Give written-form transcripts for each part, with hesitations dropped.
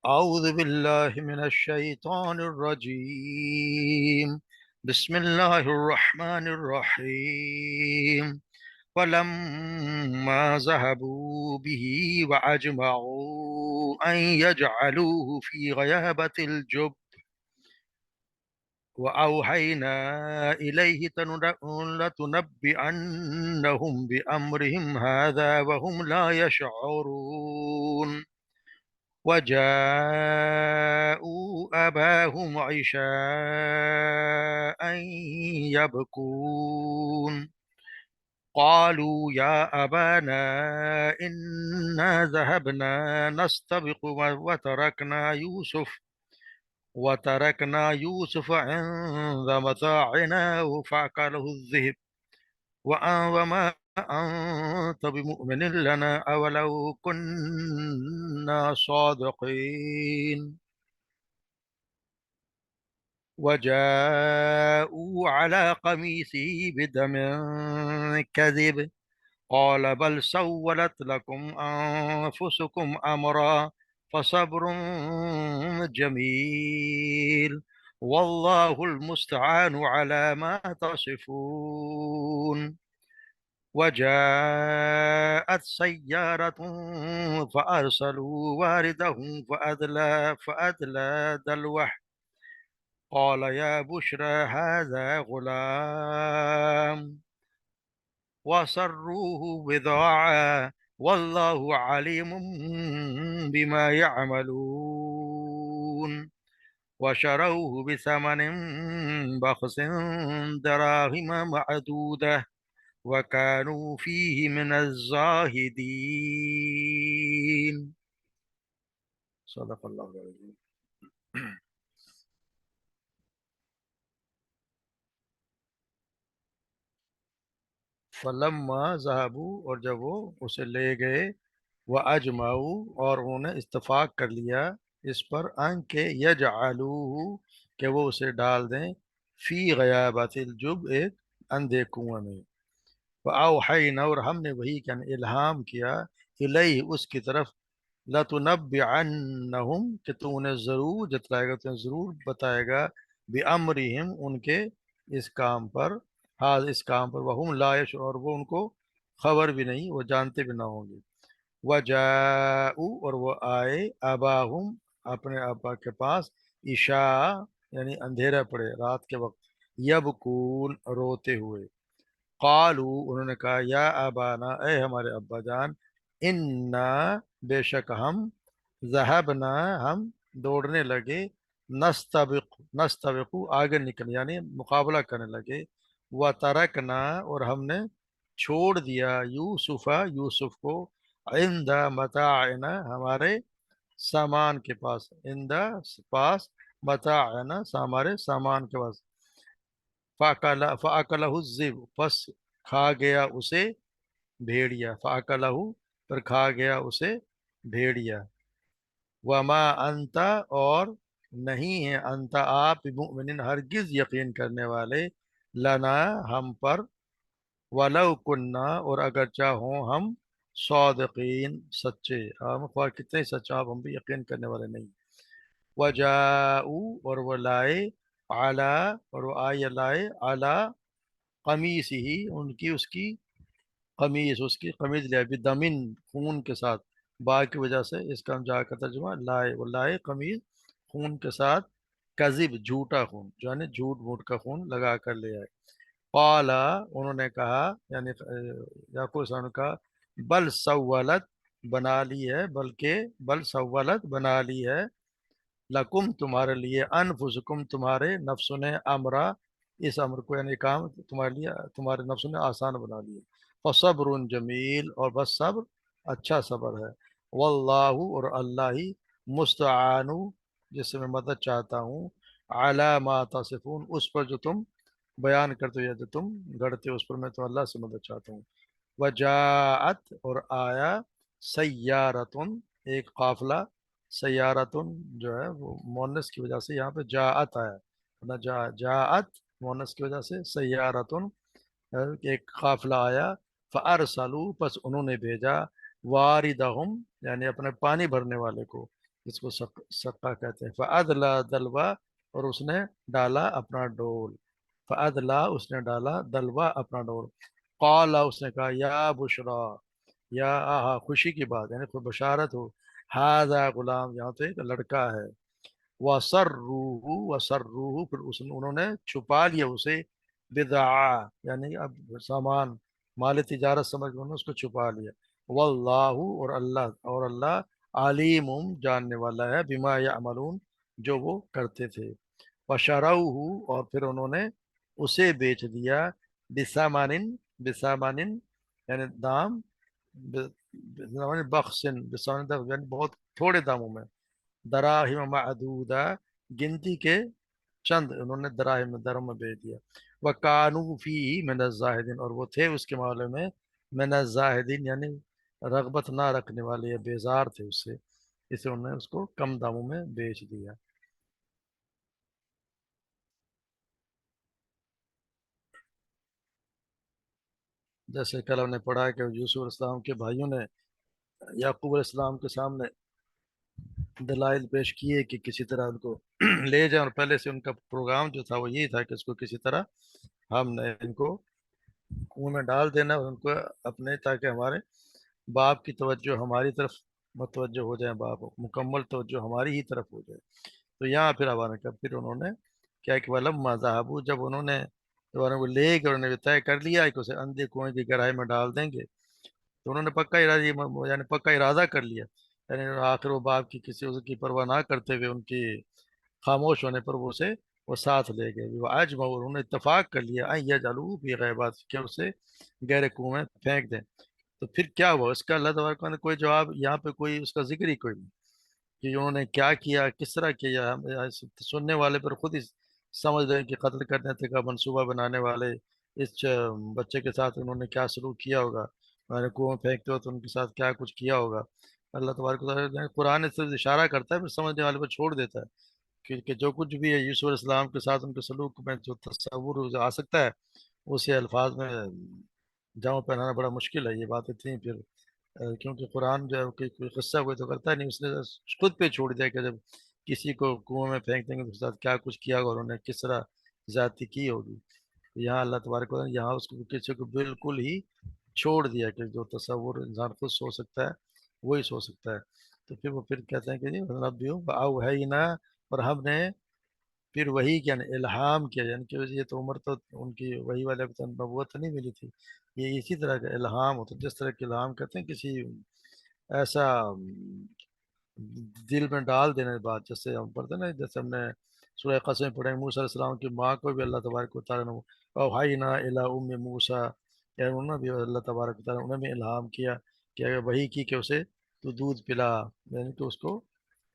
أعوذ بالله من الشيطان الرجيم. بسم الله الرحمن الرحيم. فلما ذهبوا به وأجمعوا أن يجعلوه في غيابة الجب وأوحينا إليه لتنبئنهم بأمرهم هذا وهم لا يشعرون. وجاءوا أباهم عشاء يبكون قالوا يا أبانا إنا ذهبنا نستبق وتركنا يوسف عند متاعنا فأكله الذئب وما أنت بمؤمن لنا أولو كنا صادقين. وجاءوا على قميصه بدم كذب قال بل سولت لكم أنفسكم أمرا فصبر جميل والله المستعان على ما تصفون. وجاءت سيارة فأرسلوا واردهم فأدلى دلوه قال يا بشرى هذا غلام وسروه بضاعة والله عليم بما يعملون. وشروه بثمن بخس دراهم معدودة وكانوا فيه من الزاهدين. صدق الله العظيم. فلما ذهبوا اور جب وہ اسے لے گئے وہ اجمعو اور انہوں نے اتفاق کر لیا اس پر ان کے یجعلوہ کہ وہ اسے ڈال دیں فی غیابت الجب ایک اندھے کنویں میں. فاوحینا اور ہم نے وہی کیا الہام کیا الیہ اس کی طرف لتنبعنہم کہ تو انہیں ضرور جتلائے گا تو انہیں ضرور بتائے گا بامرہم ان کے اس کام پر اس کام پر وہم لا یشعرون اور وہ ان کو خبر بھی نہیں وہ جانتے بھی نہ ہوں گے. وجاءوا اور وہ آئے اباہم اپنے ابا کے پاس عشاء یعنی اندھیرا پڑے رات کے وقت یبکون روتے ہوئے. قالو انہوں نے کہا یا ابانا اے ہمارے ابا جان انا بے شک ہم ذهبنا ہم دوڑنے لگے نستبق آگے نکل یعنی مقابلہ کرنے لگے وترکنا اور ہم نے چھوڑ دیا یوسف کو عند متاعنا ہمارے سامان کے پاس عند پاس متاعنا ہمارے سامان کے پاس فَأَكَلَهُ الذِّئْبُ پس کھا گیا اسے بھیڑیا فَأَكَلَهُ پر کھا گیا اسے بھیڑیا. وَمَا أَنْتَ اور نہیں ہے انت آپ بمؤمن ہرگز یقین کرنے والے لنا ہم پر وَلَوْ كُنَّا اور اگر چاہوں ہم صادقین سچے ہم خواہ کتنے سچے آپ ہم بھی یقین کرنے والے نہیں. وَجَاءُوا اور وہ لائے اعلیٰ اور وہ آئے لائے اعلیٰ قمیص ہی ان کی اس کی قمیض لائے بدمن خون کے ساتھ با کی وجہ سے اس کا ہم جا کا ترجمہ لائے وہ لائے قمیض خون کے ساتھ کذب جھوٹا خون یعنی جھوٹ موٹ کا خون لگا کر لے آئے. قالا انہوں نے کہا یعنی یعقوب السلام نے کہا بل سولت بنا لی ہے بل سولت بنا لی ہے لکم تمہارے لیے انفسکم تمہارے نفسوں نے امرا اس امر کو یعنی کام تمہارے لیے تمہارے نفسوں نے آسان بنا لیے. فصبر جمیل اور بس صبر اچھا صبر ہے. واللہ اور اللہ ہی مستعان جس سے میں مدد چاہتا ہوں علی ما تصفون اس پر جو تم بیان کرتے ہو یا جو تم گڑھتے ہو اس پر میں تو اللہ سے مدد چاہتا ہوں. وجاءت اور آیا سیارتن ایک قافلہ سیارتن جو ہے وہ مونس کی وجہ سے یہاں پہ جاءت آیا ورنہ جاءت مونس کی وجہ سے سیارتن ایک قافلہ آیا فارسلوا پس انہوں نے بھیجا واردہم یعنی اپنے پانی بھرنے والے کو جس کو سقا کہتے ہیں، فَأَدْلَى دلوا، اور اس نے ڈالا اپنا ڈول، فَأَدْلَى اس نے ڈالا دلوا اپنا ڈول، قال اس نے کہا یا بشرا، یا آہا خوشی کی بات، یعنی کوئی بشارت ہو، ہاذا غلام، یہاں تو ایک لڑکا ہے، وَسَرُّوهُ پھر انہوں نے چھپا لیا اسے، بدعا یعنی اب سامان، مال تجارت سمجھ کے انہوں نے اس کو چھپا لیا، واللہ اور اللہ علیم جاننے والا ہے، بما یعملون جو وہ کرتے تھے، وشروہ اور پھر انہوں نے اسے بیچ دیا، بسامن یعنی دام، بسامن بخسن، یعنی بہت تھوڑے داموں میں، دراہم معدودہ گنتی کے چند، انہوں نے دراہم درم میں بیچ دیا، وَكَانُوا فِيهِ مِنَ الزَّاهِدِينَ اور وہ تھے اس کے معاملے میں من الزاہدین یعنی رغبت نہ رکھنے والے یا بیزار تھے اس سے، اسے انہوں نے اس کو کم داموں میں بیچ دیا۔ جیسے کل ہم نے پڑھا کہ یوسف علیہ السلام کے بھائیوں نے یعقوب علیہ السلام کے سامنے دلائل پیش کیے کہ کسی طرح ان کو لے جائیں، اور پہلے سے ان کا پروگرام جو تھا وہ یہی تھا کہ اس کو کسی طرح ہم نے ان کو کنویں میں ڈال دینا، اور ان کو اپنے، تاکہ ہمارے باپ کی توجہ ہماری طرف متوجہ ہو جائے، باپ مکمل توجہ ہماری ہی طرف ہو جائے۔ تو یہاں پھر ہمارے کا پھر انہوں نے کیا کہ ولما ذهبوا جب انہوں نے دوبارہ وہ لے گئے، انہوں نے طے کر لیا کہ اسے اندھے کنویں کی گہرائی میں ڈال دیں گے، تو انہوں نے پکا ارادہ یعنی پکا ارادہ کر لیا، یعنی آخر وہ باپ کی کسی عذر کی پرواہ نہ کرتے ہوئے ان کی خاموش ہونے پر وہ اسے وہ ساتھ لے گئے، وہ اجمعوا انہوں نے اتفاق کر لیا ان یجعلوہ فی غیبات کہ اسے گہرے کنویں میں پھینک دیں۔ تو پھر کیا ہوا اس کا اللہ تبارک نے کوئی جواب یہاں پہ کوئی اس کا ذکر ہی کوئی نہیں کہ انہوں نے کیا کیا، کس طرح کیا، سننے والے پر خود ہی سمجھ رہے ہیں کہ قتل کرنے تک کا منصوبہ بنانے والے اس بچے کے ساتھ انہوں نے کیا سلوک کیا ہوگا، انہوں نے کنویں پھینکتے ہو تو ان کے ساتھ کیا کچھ کیا ہوگا۔ اللہ تبارک و تعالیٰ نے قرآن اس طرح اشارہ کرتا ہے پھر سمجھنے والے پر چھوڑ دیتا ہے کہ جو کچھ بھی ہے یوسف علیہ السلام کے ساتھ ان کے سلوک میں جو تصور آ سکتا ہے اسے الفاظ میں جامع پہنانا بڑا مشکل ہے، یہ باتیں تھیں پھر کیونکہ قرآن جو ہے کوئی قصہ کوئی تو کرتا نہیں، اس نے خود پہ چھوڑ دیا کہ جب کسی کو کنویں میں پھینک دیں گے تو اس کے ساتھ کیا کچھ کیا ہوگا اور انہوں نے کس طرح زیادتی کی ہوگی۔ یہاں اللہ تبارک و تعالیٰ نے یہاں اس کو کسی کو بالکل ہی چھوڑ دیا کہ جو تصور انسان خود سو سکتا ہے وہی سو سکتا ہے۔ تو پھر وہ پھر کہتے ہیں کہ جی نبیوں اوحینا، اور ہم نے پھر وہی کیا الہام کیا، یعنی کہ یہ تو عمر تو ان کی وہی والے نبوت نہیں ملی تھی، یہ اسی طرح کا الہام ہوتا ہے، جس طرح کے الہام کہتے ہیں کسی ایسا دل میں ڈال دینے بات، جیسے ہم پڑھتے ہیں نا، جیسے ہم نے سورہ قصص میں پڑھے موسیٰ علیہ السلام کی ماں کو بھی اللہ تبارک و تعالیٰ نے اوحینا الی ام موسیٰ، یعنی انہوں نے بھی اللہ تبارک و تعالیٰ انہوں نے بھی الہام کیا کہ اگر وہی کی کہ اسے تو دودھ پلا، یعنی کہ اس کو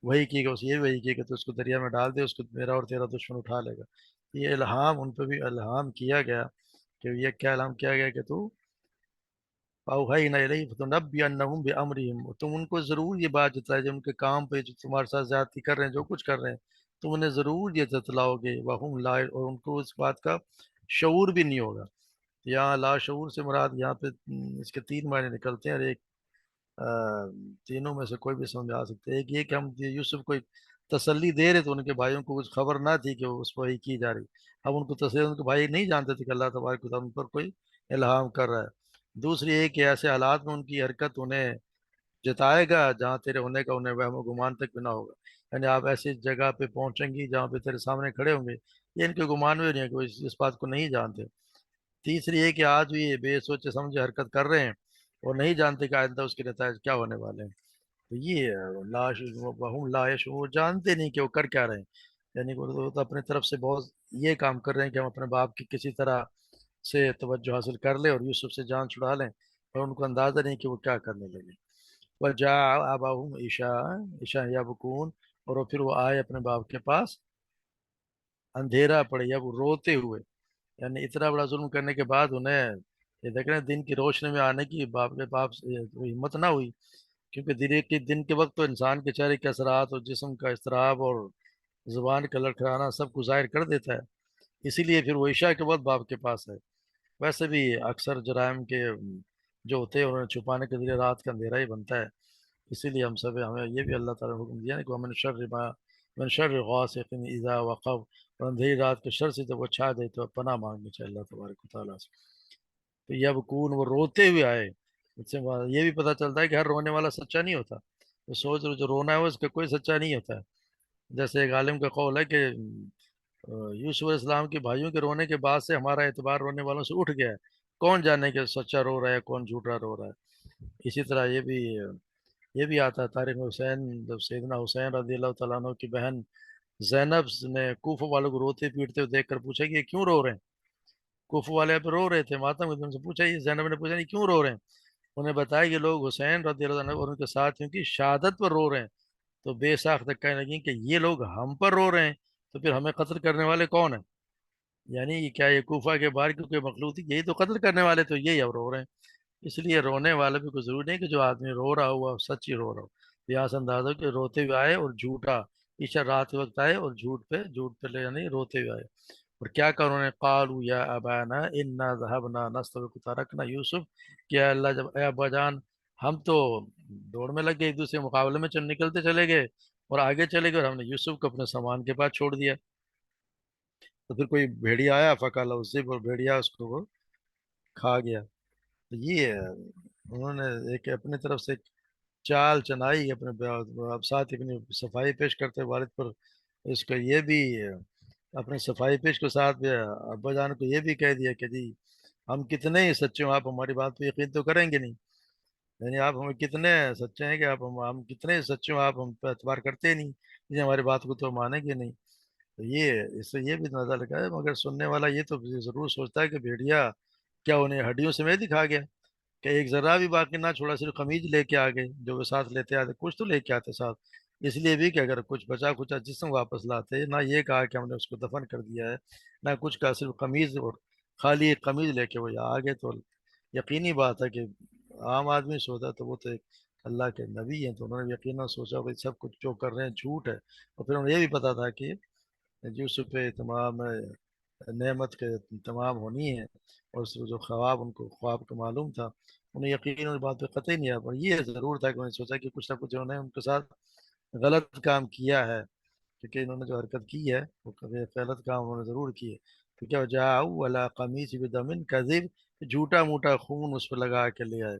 وہی کی کہ اسے یہ وہی کی کہ تو اس کو دریا میں ڈال دے، اس کو میرا اور تیرا دشمن اٹھا لے گا۔ یہ الہام ان پہ بھی الہام کیا گیا کہ یہ کیا الہام کیا گیا کہ تو اوحینا الیہم فتنبئنہم بامرہم، تم ان کو ضرور یہ بات جتلائے جو ان کے کام پہ جو تمہارے ساتھ زیادتی کر رہے ہیں جو کچھ کر رہے ہیں تم انہیں ضرور یہ جتلاؤ گے، وہم لا، اور ان کو اس بات کا شعور بھی نہیں ہوگا۔ یہاں لا شعور سے مراد یہاں پہ اس کے تین معنی نکلتے ہیں، اور ایک تینوں میں سے کوئی بھی سمجھا سکتے ہیں۔ ایک یہ کہ ہم یوسف کو ایک تسلی دے رہے تو ان کے بھائیوں کو کچھ خبر نہ تھی کہ وہ اس وحی کی جا رہی، اب ان کو تسلی، ان کے بھائی نہیں جانتے تھے کہ اللہ تبارک و تعالیٰ ان پر کوئی الہام کر رہا ہے۔ دوسری ایک کہ ایسے حالات میں ان کی حرکت انہیں جتائے گا جہاں تیرے ہونے کا انہیں وہم و گمان تک بھی نہ ہوگا، یعنی آپ ایسی جگہ پہ پہنچیں گی جہاں پہ تیرے سامنے کھڑے ہوں گے، یہ ان کے گمان میں نہیں ہے کہ وہ اس بات کو نہیں جانتے۔ تیسری یہ کہ آج بھی یہ بے سوچے سمجھے حرکت کر رہے ہیں اور نہیں جانتے کہ آئندہ اس کے نتائج کیا ہونے والے ہیں۔ تو یہ وہم لا یشعرون، وہ جانتے نہیں کہ وہ کر کیا رہے ہیں، یعنی وہ تو اپنے طرف سے بہت یہ کام کر رہے ہیں کہ ہم اپنے باپ کی کسی طرح سے توجہ حاصل کر لیں اور یوسف سے جان چھڑا لیں، اور ان کو اندازہ نہیں کہ وہ کیا کرنے لگے۔ وجاء اباہم عشاء یبکون، اور پھر وہ آئے اپنے باپ کے پاس اندھیرا پڑے یا وہ روتے ہوئے، یعنی اتنا بڑا ظلم کرنے کے بعد انہیں یہ دیکھ رہے ہیں دن کی روشنی میں آنے کی باپ کے باپ سے ہمت نہ ہوئی، کیونکہ دن کے وقت تو انسان کے چہرے کے اثرات اور جسم کا اضطراب اور زبان کا لڑکھڑانا سب کو ظاہر کر دیتا ہے، اسی لیے پھر وہ عشاء کے وقت باپ کے پاس ہے۔ ویسے بھی اکثر جرائم کے جو ہوتے ہیں انہیں چھپانے کے ذریعے رات کا اندھیرا ہی بنتا ہے، اسی لیے ہم سب ہمیں یہ بھی اللہ تعالیٰ نے حکم دیا ہے کہ من شر غاسق اذا وقب، اور اندھیری رات کے شر سے جب وہ چھا گئی تو پناہ مانگنی چاہیے اللہ تبارک و تعالیٰ سے۔ تو یبکون، وہ روتے ہوئے آئے، اس سے یہ بھی پتہ چلتا ہے کہ ہر رونے والا سچا نہیں ہوتا، تو سوچ جو رونا ہے اس کا کوئی سچا نہیں ہوتا ہے۔ جیسے ایک عالم کا قول ہے کہ یوسف علیہ السلام کے بھائیوں کے رونے کے بعد سے ہمارا اعتبار رونے والوں سے اٹھ گیا ہے، کون جانے کہ سچا رو رہا ہے کون جھوٹا رو رہا ہے۔ اسی طرح یہ بھی آتا ہے تاریخ میں، حسین جب سیدنا حسین رضی اللہ تعالیٰ عنہ کی بہن زینب نے کوفہ والوں کو روتے پیٹتے ہوئے دیکھ کر پوچھا کہ یہ کیوں رو رہے ہیں؟ کوفہ والے پہ رو رہے تھے، ماتم میں ان سے پوچھا، یہ زینب نے پوچھا نہیں کیوں رو رہے ہیں؟ انہیں بتایا کہ لوگ حسین رضی اللہ عنہ اور ان کے ساتھیوں کی شہادت پر رو رہے ہیں، تو بے ساختہ کہنے لگیں کہ یہ لوگ ہم پر رو رہے ہیں تو پھر ہمیں قتل کرنے والے کون ہیں؟ یعنی کیا یہ کوفہ کے باہر کی کوئی مخلوق تھی؟ یہی تو قتل کرنے والے، تو یہی اب رو رہے ہیں۔ اس لیے رونے والے بھی کوئی ضروری نہیں کہ جو آدمی رو رہا ہوا سچ ہی رو رہا ہو، یہاں سے اندازہ ہو کہ روتے ہوئے آئے اور جھوٹا، عشاء رات کے وقت آئے اور جھوٹ پہ لے یعنی روتے ہوئے آئے۔ اور کیا کہ انہوں نے قالوا یا ابانا انا ذهبنا نستبق ترکنا یوسف، کیا اللہ جب اے ابا جان، ہم تو دوڑ میں لگ گئے، ایک دوسرے مقابلے میں نکلتے چلے گئے اور آگے چلے گئے، اور ہم نے یوسف کو اپنے سامان کے پاس چھوڑ دیا۔ تو پھر کوئی بھیڑیا آیا فقال اسے، اور بھیڑیا اس کو وہ کھا گیا۔ تو یہ ہے، انہوں نے ایک اپنے طرف سے ایک چال چنائی اپنے اب ساتھ اپنی صفائی پیش کرتے والد پر، اس کا یہ بھی اپنے صفائی پیش کے ساتھ بھی ابا جان کو یہ بھی کہہ دیا کہ جی ہم کتنے ہی سچے ہوں، آپ ہماری بات پہ یقین تو کریں گے نہیں، یعنی آپ ہمیں کتنے سچے ہیں کہ آپ ہم کتنے ہی سچے ہوں، آپ ہم پہ اعتبار کرتے ہی نہیں، جی ہماری بات کو تو مانیں گے نہیں۔ تو یہ اس سے یہ بھی نظر لگا ہے، مگر سننے والا یہ تو ضرور سوچتا ہے کہ بھیڑیا کیا انہیں ہڈیوں سمیت دکھا گیا کہ ایک ذرہ بھی باقی نہ چھوڑا، صرف قمیض لے کے آ گئے، جو وہ ساتھ لیتے آتے کچھ تو لے کے آتے ساتھ، اس لیے بھی کہ اگر کچھ بچا کچا جسم واپس لاتے، نہ یہ کہا کہ ہم نے اس کو دفن کر دیا ہے، نہ کچھ کہا، صرف قمیض اور خالی ایک قمیض لے کے وہ یہاں آ گئے، تو یقینی بات ہے کہ عام آدمی سوچا تو وہ تو ایک اللہ کے نبی ہیں، تو انہوں نے یقیناً سوچا کہ سب کچھ جو کر رہے ہیں جھوٹ ہے، اور پھر انہیں یہ بھی پتا تھا کہ یوسف پہ تمام نعمت کے تمام ہونی ہے، اور اس جو خواب ان کو خواب کا معلوم تھا، انہیں یقین اس بات پہ قطعی نہیں آیا، پر یہ ضرور تھا کہ انہوں نے سوچا کہ کچھ نہ کچھ انہوں نے ان کے ساتھ غلط کام کیا ہے، کیونکہ انہوں نے جو حرکت کی ہے وہ کبھی غلط کام انہوں نے ضرور کی ہے۔ تو کیا جاؤ علی قمیص بدم کذب، جھوٹا موٹا خون اس پہ لگا کے لے آئے،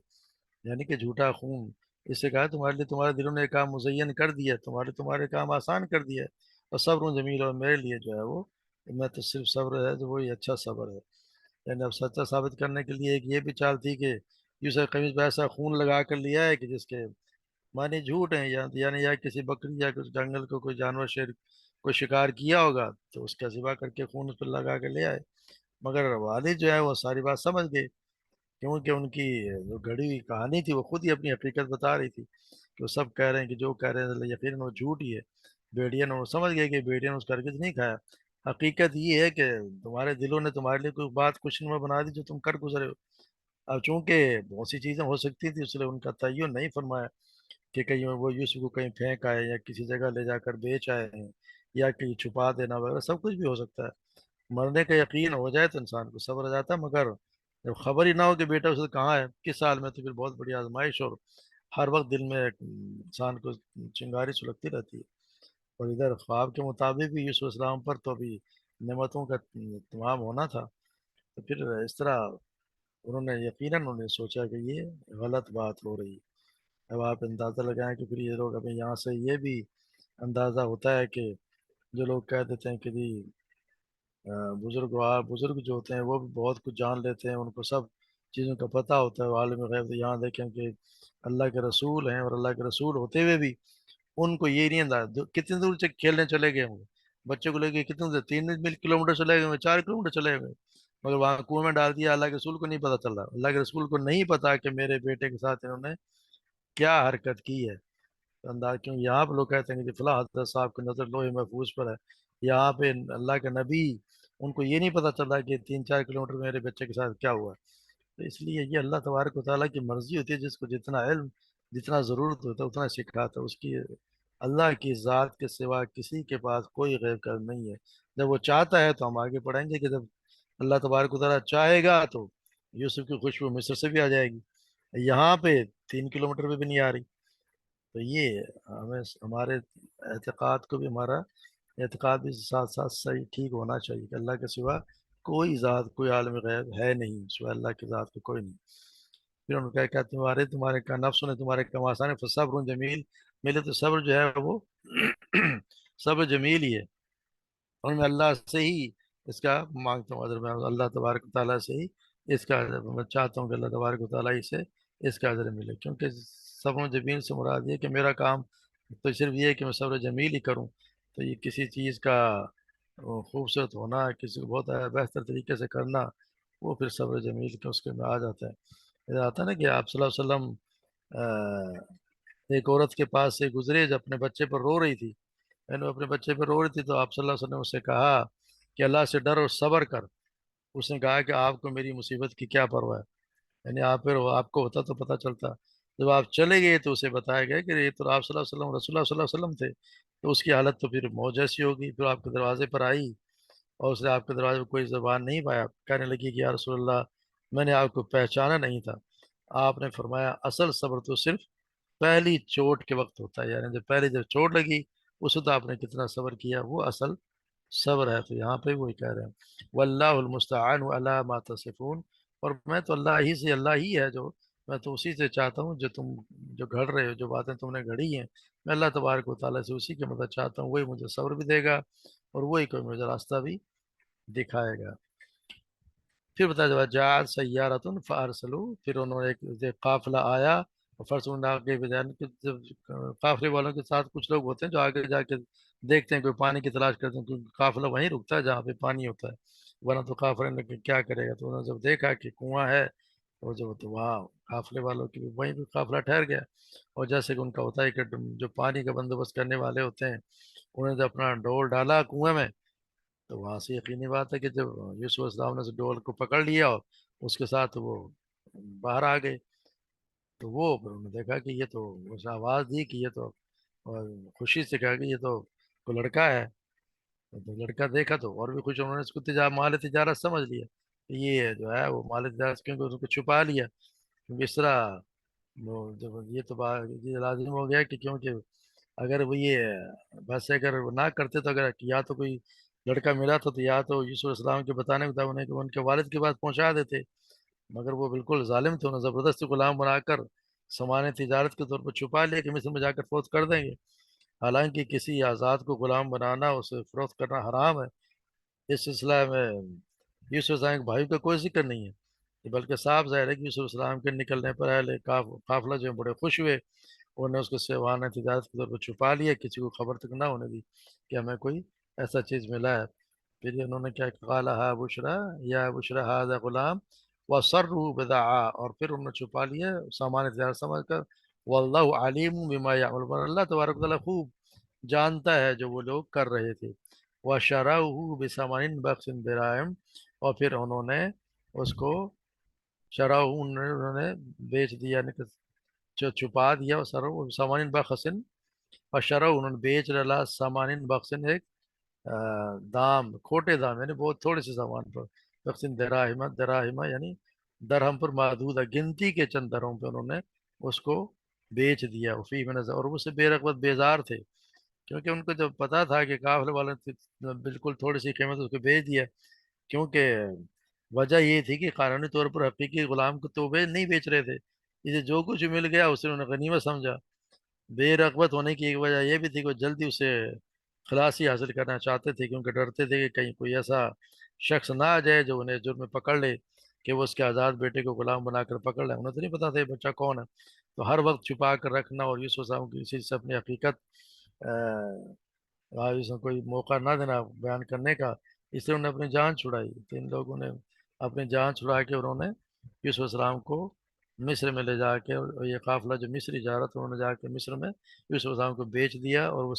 یعنی کہ جھوٹا خون، اس سے کہا تمہارے لیے تمہارے دلوں نے کام مزین کر دیا، تمہارے کام آسان کر دیا ہے، اور صبر جمیل، اور میرے لیے جو ہے وہ میں تو صرف صبر ہے جو وہی اچھا صبر ہے۔ یعنی اب سچا ثابت کرنے کے لیے ایک یہ بھی چال تھی کہ یوسف قمیض پہ ایسا خون لگا کر لیا ہے کہ جس کے معنی جھوٹ ہیں، یعنی یا کسی بکری یا کچھ جنگل کو کوئی جانور شیر کوئی شکار کیا ہوگا تو اس کا ذبح کر کے خون اس پہ لگا کے لے آئے، مگر والد جو ہے وہ ساری بات سمجھ گئے، کیونکہ ان کی جو گھڑی ہوئی کہانی تھی وہ خود ہی اپنی حقیقت بتا رہی تھی، کہ وہ سب کہہ رہے ہیں کہ جو کہہ رہے ہیں یقیناً وہ جھوٹ ہی ہے۔ بھیڑیا نے وہ سمجھ گئے کہ بھیڑیا نے اس کا ہرگز نہیں کھایا، حقیقت یہ ہے کہ تمہارے دلوں نے تمہارے لیے کوئی بات خوشنما بنا دی جو تم کر گزرے ہو۔ اب چونکہ بہت سی چیزیں ہو سکتی تھی، اس لیے ان کا تعین نہیں فرمایا کہ کہیں وہ یوسف کو کہیں پھینک آئے یا کسی جگہ لے جا کر بیچ آئے ہیں یا کہیں چھپا دینا وغیرہ، سب کچھ بھی ہو سکتا ہے۔ مرنے کا یقین ہو جائے تو انسان کو صبر آ جاتا ہے، مگر جب خبر ہی نہ ہو کہ بیٹا اس وقت کہاں ہے کس سال میں، تو پھر بہت بڑی آزمائش، اور ہر وقت دل میں ایک انسان کو چنگاری سلگتی رہتی ہے۔ اور ادھر خواب کے مطابق بھی یوسف السلام پر تو ابھی نعمتوں کا تمام ہونا تھا، تو پھر اس طرح انہوں نے یقیناً انہوں نے سوچا کہ یہ غلط بات ہو رہی ہے۔ اب آپ اندازہ لگائیں کہ پھر یہ لوگ ابھی یہاں سے یہ بھی اندازہ ہوتا ہے کہ جو لوگ کہہ دیتے ہیں کہ جی بزرگ جو ہوتے ہیں وہ بھی بہت کچھ جان لیتے ہیں، ان کو سب چیزوں کا پتہ ہوتا ہے، وہ عالم غیب، تو یہاں دیکھیں کہ اللہ کے رسول ہیں، اور اللہ کے رسول ہوتے ہوئے بھی ان کو یہ نہیں انداز کتنی دور سے کھیلنے چلے گئے ہوں گے، بچے کو لے کے کتنے دور 3 کلومیٹر چلے گئے ہوں گے، 4 کلومیٹر چلے گئے، مگر وہاں کنویں میں ڈال دیا، اللہ کے رسول کو نہیں پتا چل رہا، اللہ کے رسول کو نہیں پتا کہ میرے بیٹے کے ساتھ انہوں نے کیا حرکت کی ہے۔ انداز کیوں یہاں پہ لوگ کہتے ہیں کہ جی فلاں حضرت صاحب کی نظر لوہے محفوظ پر ہے، یہاں پہ اللہ کے نبی ان کو یہ نہیں پتا چل رہا کہ 3 4 کلومیٹر میرے بچے کے ساتھ کیا ہوا ہے۔ تو اس لیے یہ اللہ تبارک و تعالیٰ کی مرضی ہوتی ہے، جس کو جتنا علم جتنا ضرورت ہوتا ہے اتنا سکھاتا ہے، اس کی اللہ کی ذات کے سوا کسی کے پاس کوئی غیب کا نہیں ہے۔ جب وہ چاہتا ہے تو ہم آگے پڑھیں گے کہ جب اللہ تبارک و تعالیٰ چاہے گا تو یوسف کی خوشبو مصر سے بھی آ جائے گی، یہاں پہ 3 کلومیٹر پہ بھی نہیں آ رہی۔ تو یہ ہمیں ہمارے اعتقاد کو بھی، ہمارا اعتقاد بھی ساتھ ساتھ صحیح ٹھیک ہونا چاہیے کہ اللہ کے سوا کوئی ذات، کوئی عالم غیب ہے نہیں، سوا اللہ کی ذات کو کوئی نہیں۔ پھر انہوں نے کہا کہ تمہارے کا نفس نے تمہارے کم آسان ہے، فصبر جمیل، میرے تو صبر جو ہے وہ صبر جمیل ہی ہے، اور میں اللہ سے ہی اس کا مانگتا ہوں، اگر میں اللہ تبارک و تعالیٰ سے ہی اس کا میں چاہتا ہوں کہ اللہ تبارک و تعالیٰ ہی سے اس کا اجر ملے، کیونکہ صبر جمیل سے مراد یہ کہ میرا کام تو صرف یہ ہے کہ میں صبر جمیل ہی کروں، تو یہ کسی چیز کا خوبصورت ہونا، کسی کو بہت بہتر طریقے سے کرنا، وہ پھر صبر جمیل کے اس کے میں آ جاتا ہے۔ ادھر آتا ہے نا کہ آپ صلی اللہ علیہ وسلم ایک عورت کے پاس سے گزرے جو اپنے بچے پر رو رہی تھی، یعنی وہ اپنے بچے پر رو رہی تھی، تو آپ صلی اللہ علیہ وسلم نے اسے کہا کہ اللہ سے ڈر اور صبر کر۔ اس نے کہا کہ آپ کو میری مصیبت کی کیا پرواہ ہے، یعنی آپ کو ہوتا تو پتہ چلتا۔ جب آپ چلے گئے تو اسے بتایا گیا کہ یہ تو آپ صلی اللہ علیہ وسلم رسول اللہ صلی اللہ علیہ وسلم تھے، تو اس کی حالت تو پھر موت جیسی ہوگی۔ پھر آپ کے دروازے پر آئی اور اس نے آپ کے دروازے پر کوئی زبان نہیں پایا، کہنے لگی کہ یا رسول اللہ، میں نے آپ کو پہچانا نہیں تھا۔ آپ نے فرمایا اصل صبر تو صرف پہلی چوٹ کے وقت ہوتا ہے، یعنی جب چوٹ لگی اس وقت آپ نے کتنا صبر کیا، وہ اصل صبر ہے۔ تو یہاں پہ وہی کہہ رہے ہیں واللہ المستعان علی ما تصفون، اور میں تو اللہ ہی ہے جو، میں تو اسی سے چاہتا ہوں جو گھڑ رہے ہو، جو باتیں تم نے گھڑی ہیں، میں اللہ تبارک و تعالیٰ سے اسی کی مدد چاہتا ہوں، وہی مجھے صبر بھی دے گا اور وہی کوئی مجھے راستہ بھی دکھائے گا۔ پھر بتایا جائے جات سیارتن فارسلو، پھر انہوں نے ایک قافلہ آیا، اور فرسون آگے بجان کہ جب قافلے والوں کے ساتھ کچھ لوگ ہوتے ہیں جو آگے جا کے دیکھتے ہیں، کوئی پانی کی تلاش کرتے ہیں، کیونکہ قافلہ وہیں رکتا ہے جہاں پہ پانی ہوتا ہے، ورنہ تو قافلے نے کیا کرے گا۔ تو انہوں نے جب دیکھا کہ کنواں ہے، تو وہاں قافلے والوں کی بھی وہیں پہ قافلہ ٹھہر گیا، اور جیسے کہ ان کا ہوتا ہے کہ جو پانی کا بندوبست کرنے والے ہوتے ہیں، انہوں نے جب اپنا ڈول ڈالا کنویں میں، تو وہاں سے یقینی بات ہے کہ جب یوسف علیہ السلام نے اس ڈول کو پکڑ لیا اور اس کے ساتھ وہ باہر آ گئے، تو وہ پھر انہوں نے دیکھا کہ یہ تو، اس نے آواز دی کہ یہ تو، اور خوشی سے کہا کہ یہ تو کوئی لڑکا ہے، تو لڑکا دیکھا تو اور بھی خوش، انہوں نے اس کو مال تجارت سمجھ لیا کہ یہ جو ہے وہ مال تجارت، کیونکہ اس کو چھپا لیا، کیونکہ اس طرح جب یہ تو یہ لازم ہو گیا کہ کیونکہ اگر وہ یہ بس اگر وہ نہ کرتے تو اگر یا تو کوئی لڑکا ملا تھا تو یا تو یوسف علیہ السلام کے بتانے کے انہیں کہ ان کے والد کے پاس پہنچا دیتے، مگر وہ بالکل ظالم تھے، انہیں زبردستی غلام بنا کر سامان تجارت کے طور پر چھپا لیا کہ مصر میں جا کر فوت کر دیں گے، حالانکہ کسی آزاد کو غلام بنانا، اسے فروخت کرنا حرام ہے۔ اس سلسلہ میں یوسف السلام کے بھائی کا کوئی ذکر نہیں ہے، بلکہ صاف ظاہر ہے کہ یوسف السلام کے نکلنے پر اہل قافلہ جو ہیں بڑے خوش ہوئے، انہوں نے اس کو سیوانہ تجارت کے طور پر چھپا لیا، کسی کو خبر تک نہ ہونے دی کہ ہمیں کوئی ایسا چیز ملا ہے۔ پھر انہوں نے کیا قال ہا بشرا یا بشرا ھذا غلام وسروا بدعا، اور پھر انہوں نے چھپا لیا سامان تجارت سمجھ کر، واللہ علیم بما یعمل، پر اللہ تبارک و تعالیٰ خوب جانتا ہے جو وہ لوگ کر رہے تھے۔ وشروہ بثمن بخس دراہم، اور پھر انہوں نے اس کو شراہ، انہوں نے بیچ دیا، یعنی کہ جو چھپا دیا، سر سامان بخسن، اور شرح انہوں نے بیچ ڈالا سامان بخسن ایک دام، کھوٹے دام، یعنی بہت تھوڑے سے سامان پر، بخسن دراہمہ، دراہمہ یعنی درہم پر محدود ہے، گنتی کے چند درہم پہ انہوں نے اس کو بیچ دیا، فی میں نظر، اور وہ سے بے رغبت بیزار تھے، کیونکہ ان کو جب پتا تھا کہ قافلے والوں نے بالکل تھوڑی سی قیمت اس کو بیچ دیا، کیونکہ وجہ یہ تھی کہ قانونی طور پر حقیقی غلام کو تو وہ نہیں بیچ رہے تھے، اسے جو کچھ مل گیا اسے انہوں نے غنیمت سمجھا۔ بے رغبت ہونے کی ایک وجہ یہ بھی تھی کہ وہ جلدی اسے خلاصی حاصل کرنا چاہتے تھے، کیونکہ ڈرتے تھے کہ کہیں کوئی ایسا شخص نہ آ جائے جو انہیں جرم میں پکڑ لے، کہ وہ اس کے آزاد بیٹے کو غلام بنا کر پکڑ لے، انہیں تو نہیں پتا تھا یہ بچہ کون ہے، تو ہر وقت چھپا کر رکھنا اور یوسف صاحب کی کسی سے اپنی حقیقت اس میں کوئی موقع نہ دینا بیان کرنے کا، اس لیے انہوں نے اپنی جان چھڑائی، تو ان لوگوں نے اپنی جان چھڑا کے انہوں نے یوسف علیہ السلام کو مصر میں لے جا کے، اور یہ قافلہ جو مصری جا رہا تھا انہوں نے جا کے مصر میں یوسف علیہ السلام کو بیچ دیا، اور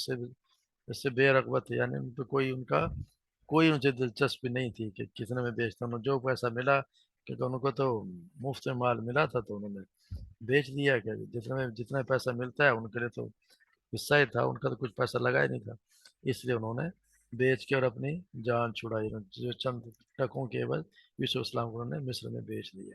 اس سے بے رغبت تھے، یعنی ان پہ کوئی ان سے دلچسپی نہیں تھی کہ کتنے میں بیچتا، انہوں جو پیسہ ملا، کیونکہ ان کو تو مفت میں مال ملا تھا، تو انہوں نے بیچ دیا کہ جتنا پیسہ ملتا ہے ان کے لیے تو حصہ ہی تھا، ان کا تو کچھ پیسہ لگا ہی نہیں تھا، اس لیے انہوں نے بیچ کے اور اپنی جان چھڑائی، جو چند ٹکوں کے عوض یوسف السلام کو انہوں نے مصر میں بیچ دیا۔